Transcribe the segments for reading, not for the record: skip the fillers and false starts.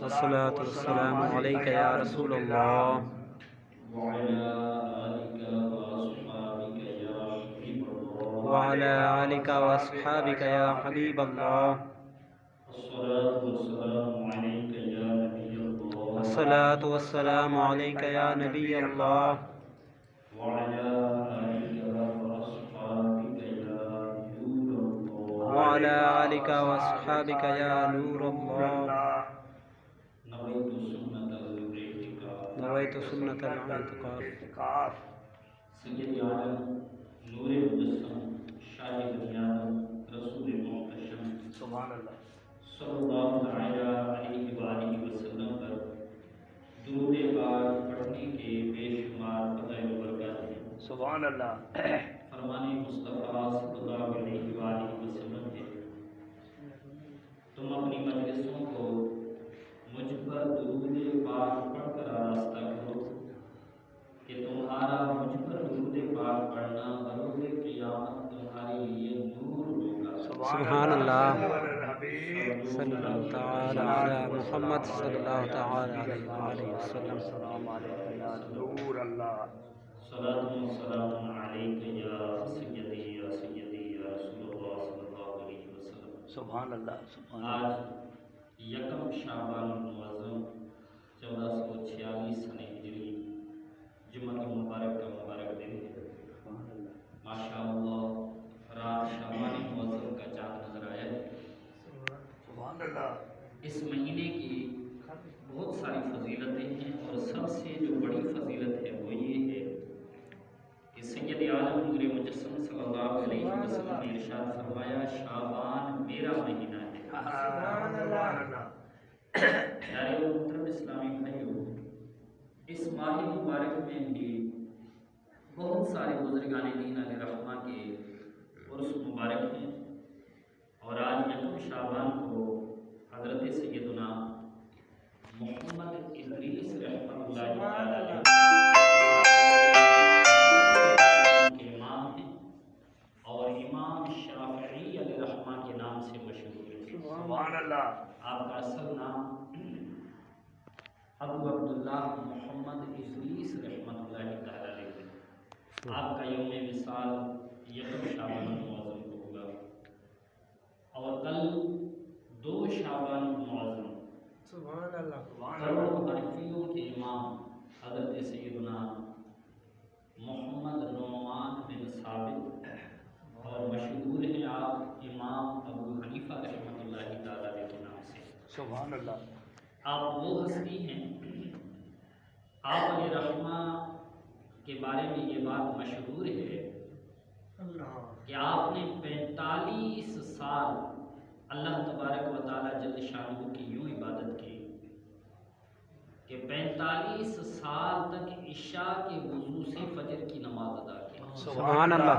والصلاة والسلام عليك يا رسول الله وعلى آلك وأصحابك يا حبيب الله وعلى آلك وأصحابك يا حبيب الله الصلاة والسلام عليك يا نبي الله الصلاة والسلام عليك يا نبي الله وعلى آلك وأصحابك يا نور الله وعلى آلك وأصحابك يا نور الله نويت سنة الاعتقاد سید عالم نور مجسم شاہ بنیادم رسول محتشم سبحان اللہ صلی اللہ تعالی علیہ وآلہ وسلم پر درود پاک پڑھنے کے بے شمار فضائل و برکات ہیں۔ سبحان اللہ فرمان مصطفیٰ صلی اللہ علیہ وآلہ وسلم ہے، تم اپنی مجلسوں کو مجھ پر درود پاک پڑھ کر آراستہ کرو کہ تمہارا مجھ پر درود پاک پڑھنا بروز قیامت تمہارے لیے نور ہوگا۔ سبحان اللہ صلی اللہ تعالی علی محمد صلی اللہ تعالی علیہ وآلہ وسلم۔ السلام علیکم یا نور اللہ صلاۃ و سلام علیک یا سیدی یا رسول اللہ صلی اللہ علیہ وسلم۔ سبحان اللہ سبحان آج اللہ یکم شعبان المعظم 1446 سنہ ہجری جمعہ مبارک کا مبارک دن ہے۔ ماشاءاللہ رات شعبان المعظم کا چاند نظر آیا ہے۔ سبحان اللہ اس مہینے کی بہت ساری فضیلتیں ہیں اور سب سے جو بڑی فضیلت ہے وہ یہ ہے کہ سید عالم نور مجسم صلی اللہ علیہ وسلم نے ارشاد فرمایا شعبان میرا مہینہ ہے۔ سبحان اللہ پیارے اور محترم اسلامی بھائیوں، اس ماہ مبارک میں بھی بہت سارے بزرگان دین علیہ رحمہ کے عرس مبارک ہیں، اور آج یکم شعبان کو حضرت سیدنا محمد ادریس رحمۃ اللہ تعالی علیہ کے امام ہیں اور امام شافعی علیہ رحمہ کے نام سے مشہور ہیں۔ سبحان اللہ آپ کا اصل نام ابو عبداللہ محمد ادریس رحمۃ اللہ تعالی علیہ ہے۔ آپ کا یوم وصال یکم شعبان المعظم کو ہوگا، اور کل 2 شعبان المعظم سبحان اللہ کروڑوں حنفیوں کے امام حضرت سیدنا محمد نعمان بن ثابت، اور مشہور ہیں آپ امام ابو حنیفہ رحمۃ اللہ تعالی علیہ کے نام سے۔ سبحان اللہ آپ وہ ہستی ہیں، آپ علیہ رحمہ کے بارے میں یہ بات مشہور ہے کہ آپ نے 45 سال اللہ تبارک و تعالی جل شانہ کی یوں عبادت کی کہ 45 سال تک عشاء کے وضو سے فجر کی نماز ادا کی۔ سبحان اللہ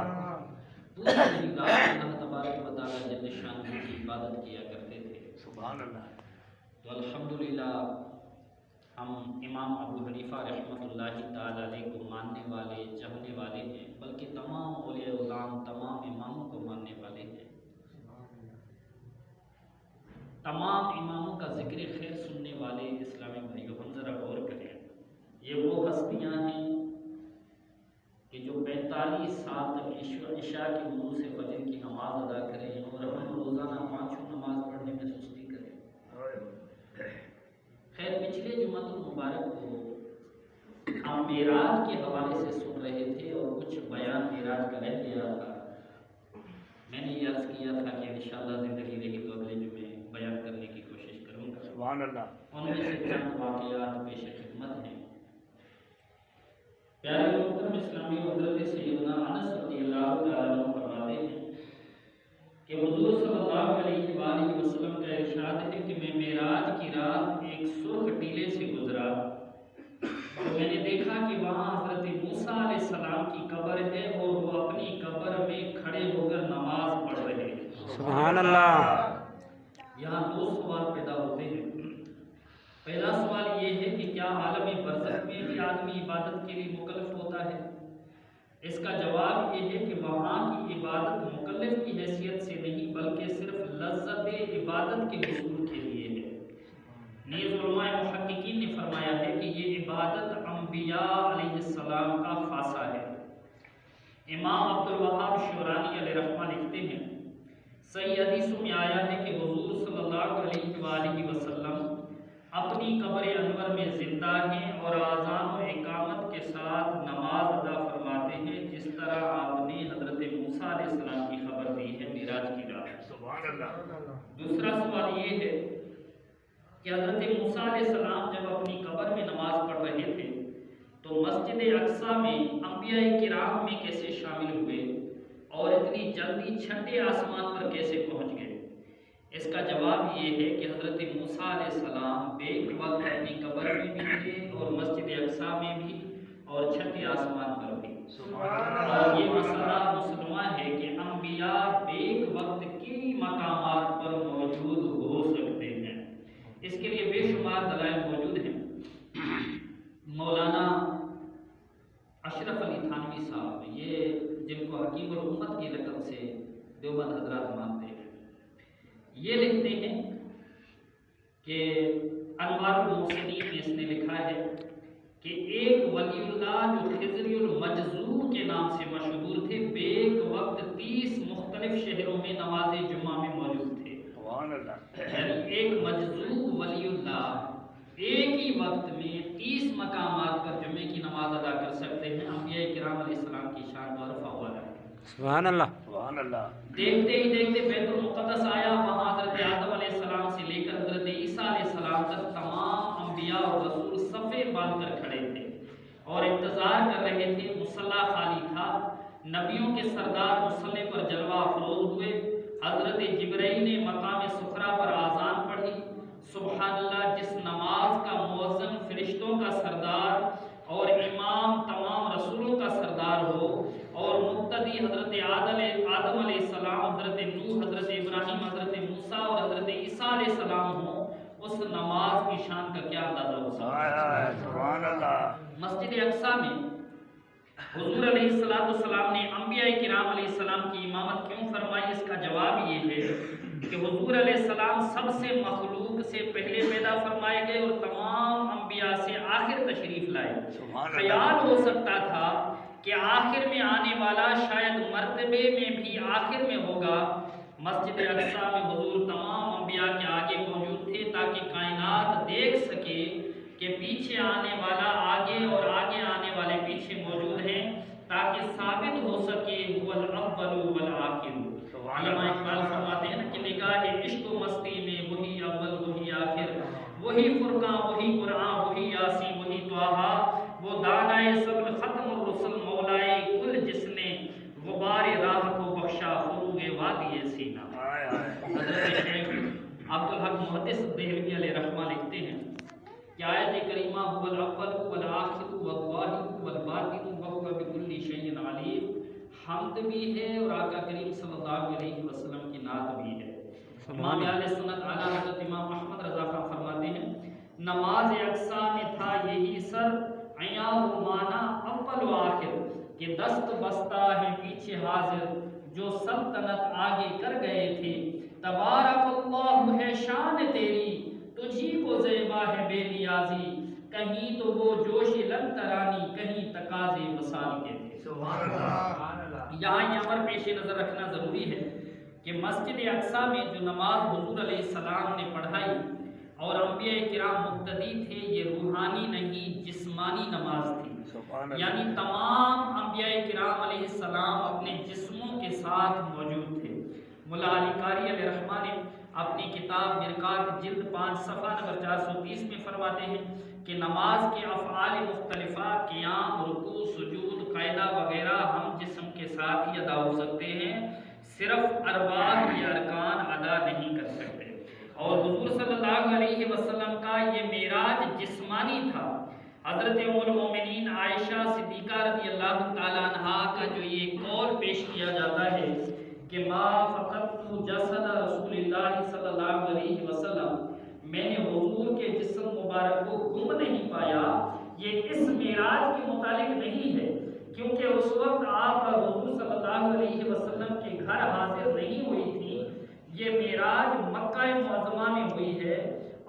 پوری رات اللہ تبارک و تعالی جل شانہ کی عبادت کیا کرتے تھے۔ سبحان اللہ تو الحمدللہ ہم امام ابو حنیفہ رحمۃ اللہ تعالی علیہ کو ماننے والے، چاہنے والے ہیں، بلکہ تمام اولیاء اعظام تمام اماموں کو ماننے والے ہیں۔ تمام اماموں کا ذکر خیر سننے والے اسلامی بھائیوں، ہم ذرا غور کریں، یہ وہ ہستیاں ہیں کہ جو 45 سال تک عشاء کے وضو سے فجر کی نماز ادا کریں، اور ہم روزانہ 5 نماز پڑھنے میں سستی کریں۔ خیر پچھلے جمعہ المبارک کو ہم معراج کے حوالے سے سن رہے تھے، اور کچھ بیان معراج کا رہ گیا تھا۔ میں نے یہ عرض کیا تھا کہ انشاءاللہ زندگی رہی تو اگلے جمعے بیان کرنے کی کوشش کروں گا۔ سبحان اللہ ان میں سے چند واقعات پیش خدمت ہیں۔ پیارے محترم اسلامی، حضرت سیدنا انس رضی اللہ تعالیٰ عنہ فرماتے ہیں کہ حضور صلی اللہ علیہ وآلہ وسلم کا ارشاد ہے کہ میں معراج کی رات ایک سرخ ٹیلے سے گزرا تو میں نے دیکھا کہ وہاں حضرت موسیٰ علیہ السلام کی قبر ہے، اور وہ اپنی قبر میں کھڑے ہو کر نماز پڑھ رہے ہیں۔ سبحان اللہ یہاں 2 سوال پیدا ہوتے ہیں۔ پہلا سوال یہ ہے کہ کیا عالم برزخ میں بھی آدمی عبادت کے لیے مکلف ہوتا ہے؟ اس کا جواب یہ ہے کہ وہاں کی عبادت مکلف کی حیثیت سے نہیں، بلکہ صرف لذت عبادت کے حصول کے لیے ہے۔ نیز علماء محققین نے فرمایا ہے کہ یہ عبادت انبیاء علیہ السلام کا خاصہ ہے۔ امام عبدالوہاب شورانی علیہ رحمہ لکھتے ہیں صحیح حدیثوں میں آیا ہے کہ حضور صلی اللہ علیہ وآلہ وسلم اپنی قبر انور میں زندہ ہیں اور اذان و اقامت کے ساتھ نماز ادا فرماتے ہیں، جس طرح آپ نے حضرت موسیٰ علیہ السلام کی خبر دی ہے معراج کی رات۔ سبحان اللہ۔ دوسرا سوال یہ ہے کہ حضرت موسیٰ علیہ السلام جب اپنی قبر میں نماز پڑھ رہے تھے تو مسجد اقصیٰ میں انبیاء کرام میں کیسے شامل ہوئے اور اتنی جلدی چھٹے آسمان پر کیسے پہنچ گئے؟ اس کا جواب یہ ہے کہ حضرت موسیٰ علیہ السلام بیک وقت اپنی قبر میں بھی تھے اور مسجد اقصیٰ میں بھی اور چھٹے آسمان پر بھی۔ اور یہ مسئلہ مسلمہ ہے کہ انبیاء بیک وقت کئی مقامات پر موجود ہو سکتے ہیں، اس کے لیے بے شمار دلائل موجود ہیں۔ مولانا اشرف علی تھانوی صاحب، یہ جن کو حکیم الامت کی لقب سے دیوبند حضرات مانتے ہیں، یہ لکھتے ہیں کہ انوار المحسنین میں اس نے لکھا ہے کہ ایک ولی اللہ جو خضری المجذوب کے نام سے مشہور تھے، بیک وقت 30 مختلف شہروں میں نماز جمعہ میں موجود تھے۔ سبحان اللہ۔ یعنی ایک مجذوب ولی اللہ ایک ہی وقت میں 30 مقامات پر جمعے کی نماز ادا کر سکتے ہیں۔ انبیاء کرام علیہ السلام کی شان و رفع ہوا ہے۔ سبحان اللہ۔ سبحان اللہ۔ دیکھتے ہی دیکھتے بیت المقدس آیا، وہاں حضرت آدم علیہ السلام سے لے کر حضرت عیسیٰ علیہ السلام تک تمام انبیاء اور رسول صفے باندھ کر کھڑے تھے اور انتظار کر رہے تھے۔ مصلی خالی تھا، نبیوں کے سردار مصلی پر جلوہ افروز ہوئے۔ حضرت جبرائیل نے مقام صفرا پر آذان پڑھی۔ سبحان اللہ، جس نماز کا مؤذن فرشتوں کا سردار اور امام تمام رسولوں کا سردار ہو اور مقتدی حضرت آدم علیہ السلام، حضرت نوح، حضرت ابراہیم، حضرت موسیٰ اور حضرت عیسیٰ علیہ السلام ہوں، اس نماز کی شان کا کیا اندازہ ہو سکتا ہے؟ سبحان اللہ۔ مسجد اقصیٰ میں حضور علیہ السلام نے انبیاء کرام علیہ السلام کی امامت کیوں فرمائی؟ اس کا جواب یہ ہے کہ حضور علیہ السلام سب سے مخلوق سے پہلے پیدا فرمائے گئے اور تمام انبیاء سے آخر تشریف لائے۔ خیال ہو سکتا تھا کہ آخر میں آنے والا شاید مرتبے میں بھی آخر میں ہوگا۔ مسجد اقصیٰ میں حضور تمام انبیاء کے آگے موجود تھے تاکہ کائنات دیکھ سکے کہ پیچھے آنے والا آگے اور آگے آنے والے پیچھے موجود ہیں، تاکہ ثابت ہو سکے هو الاول والآخر۔ علامہ اقبال فرماتے ہیں نا کہ نگاہ عشق و مستی میں وہی اول وہی آخر، وہی فرقان وہی قرآن وہی یاسین وہی طٰہٰ، وہ دانائے سبل ختم الرسل مولائے کل جس نے غبار راہ کو بخشا فروغ وادی سینہ۔ حضرت شیخ عبدالحق محدث دہلوی علیہ رحمہ لکھتے ہیں کہ آیت کریمہ هو الاول والآخر والظاہر والباطن وهو بكل شیء علیم حمد بھی ہے اور آقا کریم صلی اللہ علیہ وسلم کی نعت بھی ہے۔ امام اہل سنت اعلیٰ حضرت امام احمد رضا خان فرماتے ہیں نماز اقصیٰ میں تھا یہی سر عیاں و مانا اول و آخر، کہ دست بستہ ہے پیچھے حاضر جو سلطنت آگے کر گئے تھے۔ تبارک اللہ ہے شان تیری تجھی کو زیبا ہے بے نیازی، کہیں تو وہ جوش لن ترانی کہیں تقاضے وصال کے تھے۔ سبحان اللہ۔ یہاں یہ امر پیش نظر رکھنا ضروری ہے کہ مسجد اقصیٰ میں جو نماز حضور علیہ السلام نے پڑھائی اور انبیاء کرام مقتدی تھے، یہ روحانی نہیں جسمانی نماز تھی۔ یعنی تمام انبیاء کرام علیہ السلام اپنے جسموں کے ساتھ موجود تھے۔ ملا علی قاری علیہ رحمہ نے اپنی کتاب مرقات جلد 5 صفحہ نمبر 430 میں فرماتے ہیں کہ نماز کے افعال مختلفہ قیام، رکوع، سجود، قاعدہ وغیرہ ہم جسم کے ساتھ ہی ادا ہو سکتے ہیں، صرف ارواح یا ارکان ادا نہیں کر سکتے۔ اور حضور صلی اللہ علیہ وسلم کا یہ معراج جسمانی تھا۔ حضرت ام المومنین عائشہ صدیقہ رضی اللہ تعالیٰ عنہا کا جو یہ قول پیش کیا جاتا ہے کہ ما فقدت جسد رسول اللہ صلی اللہ علیہ وسلم، میں نے حضور کے جسم مبارک کو گم نہیں پایا، یہ اس معراج کے متعلق نہیں ہے، کیونکہ اس وقت آپ حضور صلی اللہ علیہ وسلم کے گھر حاضر نہیں ہوئی تھی۔ یہ معراج مکہ معظمہ میں ہوئی ہے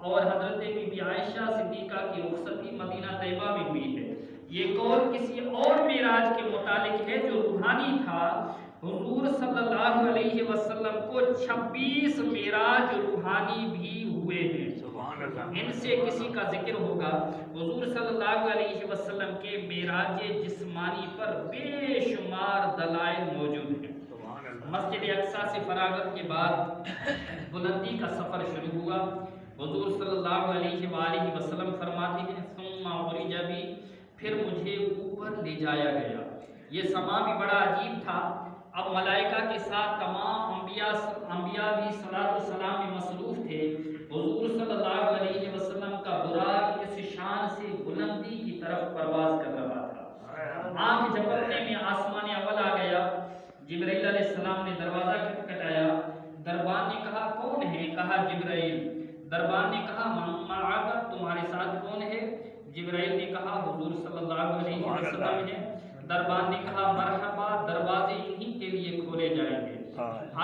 اور حضرت بی بی عائشہ صدیقہ کی رخصتی مدینہ طیبہ میں ہوئی ہے۔ یہ قول کسی اور معراج کے متعلق ہے جو روحانی تھا۔ حضور صلی اللہ علیہ وسلم کو 26 معراج روحانی بھی ہوئے ہیں، ان سے کسی کا ذکر ہوگا۔ حضور صلی اللہ علیہ وسلم کے معراج جسمانی پر بے شمار دلائل موجود ہیں۔ مسجد اقصیٰ سے فراغت کے بعد بلندی کا سفر شروع ہوا۔ حضور صلی اللہ علیہ وآلہ وسلم فرماتے ہیں ثم عرج بی، پھر مجھے اوپر لے جایا گیا۔ یہ سما بھی بڑا عجیب تھا۔ اب ملائکہ کے ساتھ تمام انبیاء بھی صلاۃ والسلام میں مصروف تھے۔ حضور صلی اللہ علیہ وسلم کا براق اس شان سے بلندی کی طرف پرواز کر رہا تھا۔ آنکھ جھپکنے میں آسمان اول آ گیا۔ جبرائیل علیہ السلام نے دروازہ کھٹکھٹایا۔ دربان نے کہا کون ہے؟ کہا جبرائیل۔ دربان نے کہا من معک، تمہارے ساتھ کون ہے؟ جبرائیل نے کہا حضور صلی اللہ علیہ وسلم ہے۔ دربان نے کہا مرحبا، دروازے انہی کے لیے کھولے جائیں گے۔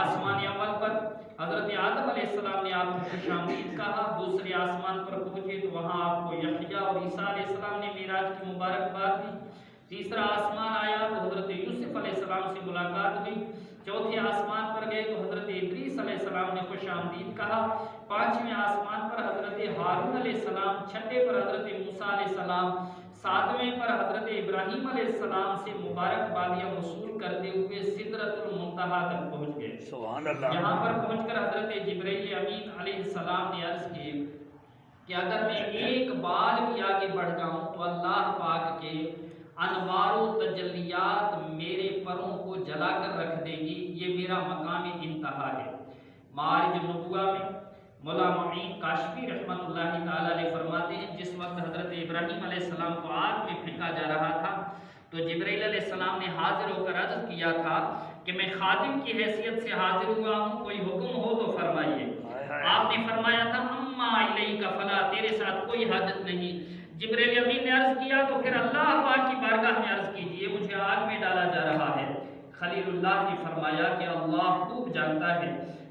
آسمان اول پر حضرت آدم علیہ السلام نے آپ کو خوش آمدید کہا۔ دوسرے آسمان پر پہنچے تو وہاں آپ کو یحییٰ اور عیسیٰ علیہ السلام نے معراج کی مبارکباد دی۔ تیسرا آسمان آیا تو حضرت یوسف علیہ السلام سے ملاقات ہوئی۔ چوتھے آسمان پر گئے تو حضرت ادریس علیہ السلام نے خوش آمدید کہا۔ پانچویں آسمان پر حضرت ہارون علیہ السلام، چھٹے پر حضرت موسیٰ علیہ السلام، ساتویں پر حضرت ابراہیم علیہ السلام سے مبارکبادیاں وصول کرتے ہوئے سدرۃ المنتہا تک پہنچ گئے۔ سبحان اللہ۔ یہاں پر پہنچ کر حضرت جبرائیل امین علیہ السلام نے عرض کی کہ اگر میں ایک بال بھی آگے بڑھ جاؤں تو اللہ پاک کے انوار و تجلیات میرے پروں کو جلا کر رکھ دے گی، یہ میرا مقام انتہا ہے۔ معارج النبوہ میں مولا معین کاشفی رحمۃ اللہ تعالی علیہ فرماتے ہیں جس وقت حضرت ابراہیم علیہ السلام کو آگ میں پھینکا جا رہا تھا تو جبرائیل علیہ السلام نے حاضر ہو کر عرض کیا تھا کہ میں خادم کی حیثیت سے حاضر ہوا ہوں، کوئی حکم ہو تو فرمائیے۔ آپ نے فرمایا تھا اما الیک فلا، تیرے ساتھ کوئی حاجت نہیں۔ جبرائیل امین نے عرض کیا تو پھر اللہ پاک کی بارگاہ میں عرض کیجئے مجھے آگ میں ڈالا جا رہا ہے۔ خلیل اللہ نے فرمایا کہ اللہ خوب جانتا ہے۔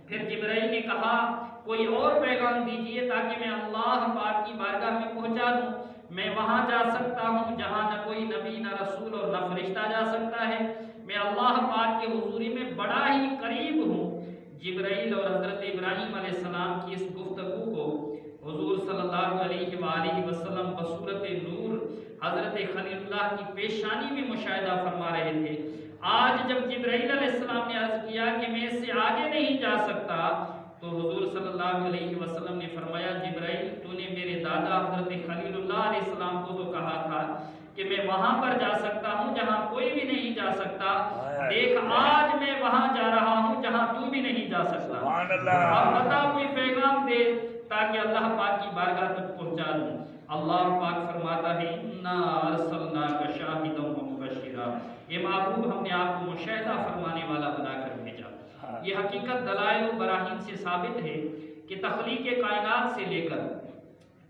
پھر جبرائیل نے کہا کوئی اور پیغام دیجئے تاکہ میں اللہ پاک کی بارگاہ میں پہنچا دوں، میں وہاں جا سکتا ہوں جہاں نہ کوئی نبی نہ رسول اور نہ فرشتہ جا سکتا ہے، میں اللہ پاک کے حضوری میں بڑا ہی قریب ہوں۔ جبرائیل اور حضرت ابراہیم علیہ السلام کی اس گفتگو کو حضور صلی اللہ علیہ وآلہ وسلم بصورت نور حضرت خلیل اللہ کی پیشانی میں مشاہدہ فرما رہے تھے۔ آج جب جبرائیل علیہ السلام نے عرض کیا کہ میں اس سے آگے نہیں جا سکتا تو حضور صلی اللہ علیہ وسلم نے فرمایا جبرائیل تو نے میرے دادا حضرت خلیل اللہ علیہ السلام کو تو کہا تھا کہ میں وہاں پر جا سکتا ہوں جہاں کوئی بھی نہیں جا سکتا، دیکھ آج میں وہاں جا رہا ہوں جہاں تو بھی نہیں جا سکتا۔ اب بتا کوئی پیغام دے تاکہ اللہ پاک کی بارگاہ تک پہنچا دوں۔ اللہ پاک فرماتا ہے انا ارسلناک شاہدا و مبشرا، اے محبوب ہم نے آپ کو مشاہدہ فرمانے والا بنا کر بھیجا۔ یہ حقیقت دلائل و براہین سے ثابت ہے کہ تخلیق کائنات سے لے کر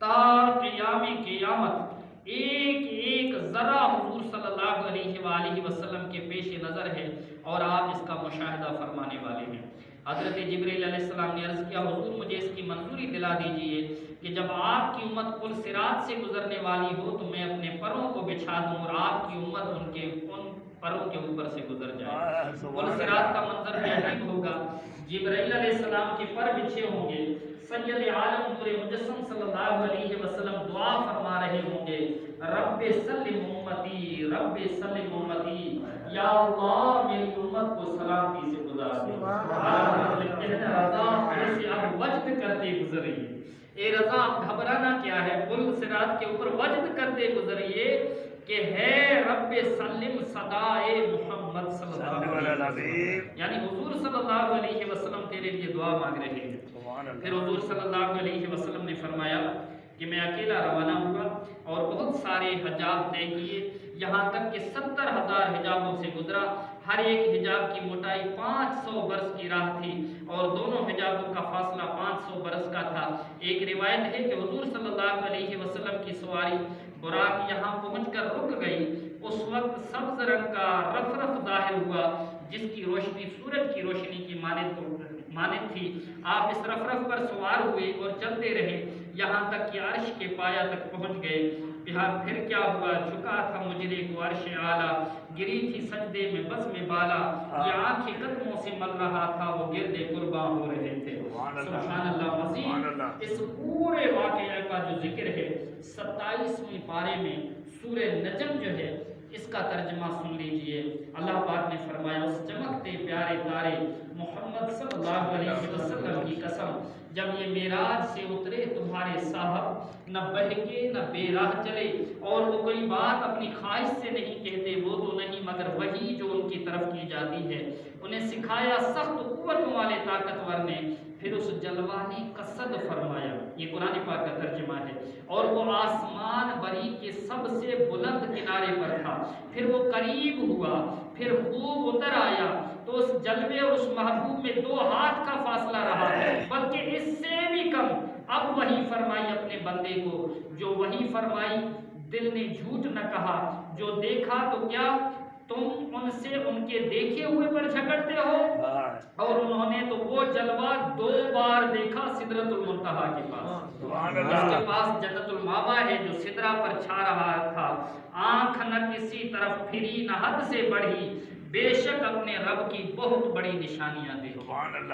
تا قیام قیامت ایک ایک ذرہ حضور صلی اللہ علیہ وآلہ وسلم کے پیش نظر ہے اور آپ اس کا مشاہدہ فرمانے والے ہیں۔ حضرت جبرائیل علیہ السلام نے عرض کیا حضور مجھے اس کی منظوری دلا دیجئے کہ جب آپ کی امت پل صراط سے گزرنے والی ہو تو میں اپنے پروں کو بچھا دوں اور آپ کی امت ان پروں کے اوپر سے گزر جائے۔ پل صراط کا منظر بھی عجیب ہوگا، جبرائیل علیہ السلام کے پر بچھے ہوں گے، سید عالم نور مجسم صلی اللہ علیہ وسلم دعا فرما رہے ہوں گے رب سلم امتی، رب سلم امتی، یا اللہ میری امت کو سلامتی سے گزار دے۔ رضا ایسے اب وجد کرتے گزریے، اے رضا گھبرانا کیا ہے، پل صراط کے اوپر وجد کرتے گزریے کہ ہے رب سلم صدائے محمد صلی اللہ علیہ وسلم، یعنی حضور صلی اللہ علیہ وسلم تیرے لیے دعا مانگ رہے ہیں۔ پھر حضور صلی اللہ علیہ وسلم نے فرمایا کہ میں اکیلا روانہ ہوا اور بہت سارے حجاب طے کیے، یہاں تک کہ 70,000 حجابوں سے گزرا۔ ہر ایک حجاب کی موٹائی 500 برس کی راہ تھی اور دونوں حجابوں کا فاصلہ 500 برس کا تھا۔ ایک روایت ہے کہ حضور صلی اللہ علیہ وسلم کی سواری براق یہاں پہنچ کر رک گئی، اس وقت سبز رنگ کا رف رف ظاہر ہوا جس کی روشنی سورج کی روشنی کی مانند تھی۔ آپ اس رف رف پر سوار ہوئے اور چلتے رہے، یہاں تک کہ عرش کے پایا تک پہنچ گئے۔ پھر کیا ہوا؟ جھکا تھا مجرے کو عرش اعلیٰ، گری تھی سجدے میں بزم بالا، یہ آنکھیں قدموں سے مل رہا تھا، وہ گرد قرباں ہو رہے تھے۔ سبحان اللہ۔ مزید اس پورے واقعہ کا جو ذکر ہے 27ویں پارے میں سورہ نجم جو ہے اس کا ترجمہ سن لیجئے۔ اللہ پاک نے فرمایا اس چمکتے پیارے تارے محمد صلی اللہ علیہ وسلم کی قسم، جب یہ معراج سے اترے تمہارے صاحب نہ بہکے نہ بے راہ چلے، اور وہ کوئی بات اپنی خواہش سے نہیں کہتے، وہ تو نہیں مگر وہی جو ان کی طرف کی جاتی ہے۔ انہیں سکھایا سخت قوتوں والے طاقتور نے، پھر اس جلوانی قصد فرمایا، یہ قرآن پاک کا ترجمہ ہے، اور وہ آسمان بری کے سب سے بلند کنارے پر تھا، پھر وہ قریب ہوا، پھر خوب اتر آیا، تو اس جلوے اور اس محبوب میں 2 ہاتھ کا فاصلہ رہا، بلکہ اس سے بھی کم۔ اب وحی فرمائی اپنے بندے کو، جو وحی فرمائی دل نے جھوٹ نہ کہا، جو دیکھا تو کیا تم ان سے ان کے دیکھے ہوئے پر جھگڑتے ہو؟ اور انہوں نے تو وہ جلوہ 2 بار دیکھا سدرۃ المنتہا کے پاس، اس کے پاس جنت المأویٰ ہے جو سدرہ پر چھا رہا تھا۔ آنکھ نہ کسی طرف پھری نہ حد سے بڑھی، بے شک اپنے رب کی بہت بڑی نشانیاں دیکھی۔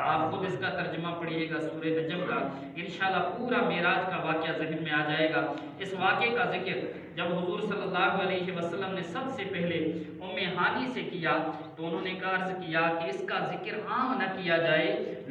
آپ خود اس کا ترجمہ پڑھیے گا سورہ نجم کا، انشاءاللہ پورا معراج کا واقعہ ذہن میں آ جائے گا۔ اس واقعے کا ذکر جب حضور صلی اللہ علیہ وسلم نے سب سے پہلے ام ہانی سے کیا تو انہوں نے عرض کیا کہ اس کا ذکر عام نہ کیا جائے،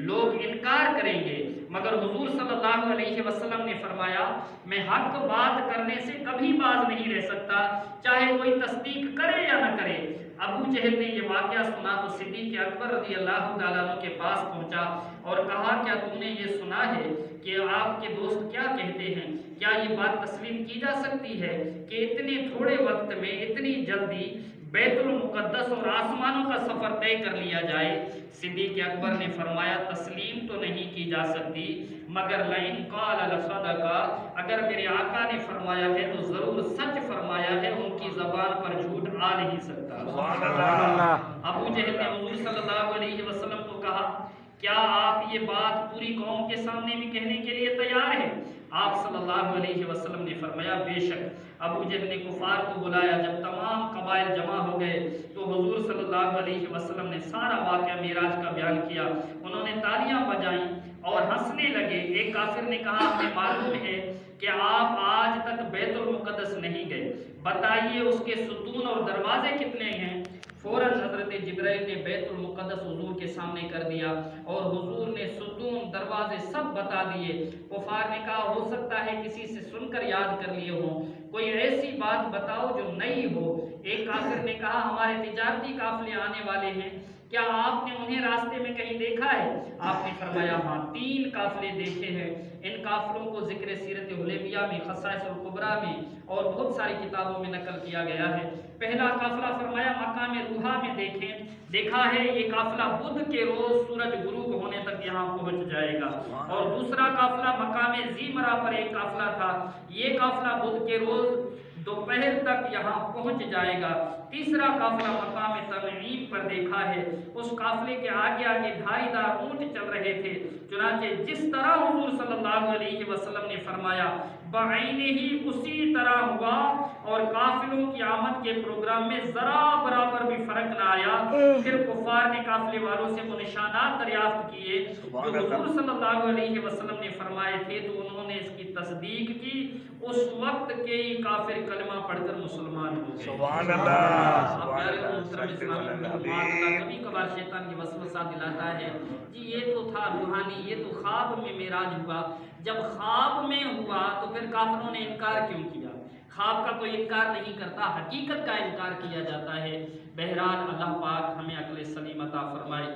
لوگ انکار کریں گے، مگر حضور صلی اللہ علیہ وسلم نے فرمایا میں حق بات کرنے سے کبھی باز نہیں رہ سکتا، چاہے کوئی تصدیق کرے یا نہ کرے۔ ابو جہل نے یہ واقعہ سنا تو صدیق اکبر رضی اللہ تعالیٰ عنہ کے پاس پہنچا اور کہا کیا تم نے یہ سنا ہے کہ آپ کے دوست کیا کہتے ہیں؟ کیا یہ بات تسلیم کی جا سکتی ہے کہ اتنے تھوڑے وقت میں اتنی جلدی بیت المقدس اور آسمانوں کا سفر طے کر لیا جائے؟ صدیق اکبر نے فرمایا تسلیم تو نہیں کی جا سکتی، مگر لئن قال لصدق، اگر میرے آقا نے فرمایا ہے تو ضرور سچ فرمایا ہے، ان کی زبان پر جھوٹ آ نہیں سکتا۔ ابو جہل نے حضور صلی اللہ علیہ وسلم کو کہا کیا آپ یہ بات پوری قوم کے سامنے بھی کہنے کے لیے تیار ہیں؟ آپ صلی اللہ علیہ وسلم نے فرمایا بے شک۔ ابو جہل نے کفار کو بلایا، جب تمام قبائل جمع ہو گئے تو حضور صلی اللہ علیہ وسلم نے سارا واقعہ معراج کا بیان کیا، انہوں نے تالیاں بجائیں اور ہنسنے لگے۔ ایک کافر نے کہا ہمیں معلوم ہے کہ آپ آج تک بیت المقدس نہیں گئے، بتائیے اس کے ستون اور دروازے کتنے ہیں؟ فوراً حضرت جبرائیل نے بیت المقدس حضور کے سامنے کر دیا اور حضور نے ستون دروازے سب بتا دیے۔ کفار نے کہا ہو سکتا ہے کسی سے سن کر یاد کر لیے ہوں، کوئی ایسی بات بتاؤ جو نئی ہو۔ ایک کافر نے کہا ہمارے تجارتی قافلے آنے والے ہیں، کیا آپ نے انہیں راستے میں کہیں دیکھا ہے؟ آپ نے فرمایا ہاں 3 قافلے دیکھے ہیں۔ ان قافلوں کو ذکر سیرت حدیبیہ میں، خصائص الکبریٰ میں اور بہت ساری کتابوں میں نقل کیا گیا ہے۔ پہلا قافلہ فرمایا مقام روحا میں دیکھا ہے، یہ قافلہ بدھ کے روز سورج غروب ہونے تک یہاں پہنچ جائے گا، اور دوسرا قافلہ مقام زیمرہ پر ایک قافلہ تھا، یہ قافلہ بدھ کے روز دوپہر تک یہاں پہنچ جائے گا۔ تیسرا قافلہ مقام تنعیم پر دیکھا ہے، اس قافلے کے آگے آگے دھاری دار اونٹ چل رہے تھے، چنانچہ جس طرح حضور صلی اللہ علیہ وسلم نے فرمایا بعینہ ہی اسی طرح ہوا، اور قافلوں کی آمد کے پروگرام میں ذرا برابر بھی فرق نہ آیا۔ پھر کفار نے قافلے والوں سے وہ نشانات دریافت کیے جو حضور صلی اللہ علیہ وسلم نے فرمائے تھے، تو انہوں نے اس کی تصدیق کی۔ اس وقت کے ہی کافر کلمہ پڑھ کر مسلمان ہو گئے۔ سبحان اللہ، کبھی کبھار شیطان یہ وسوسہ دلاتا ہے جی یہ تو تھا روحانی، یہ تو خواب میں معراج ہوا۔ جب خواب میں ہوا تو پھر کافروں نے انکار کیوں کیا؟ خواب کا کوئی انکار نہیں کرتا، حقیقت کا انکار کیا جاتا ہے۔ بہرحال اللہ پاک ہمیں عقل سلیم عطا فرمائے۔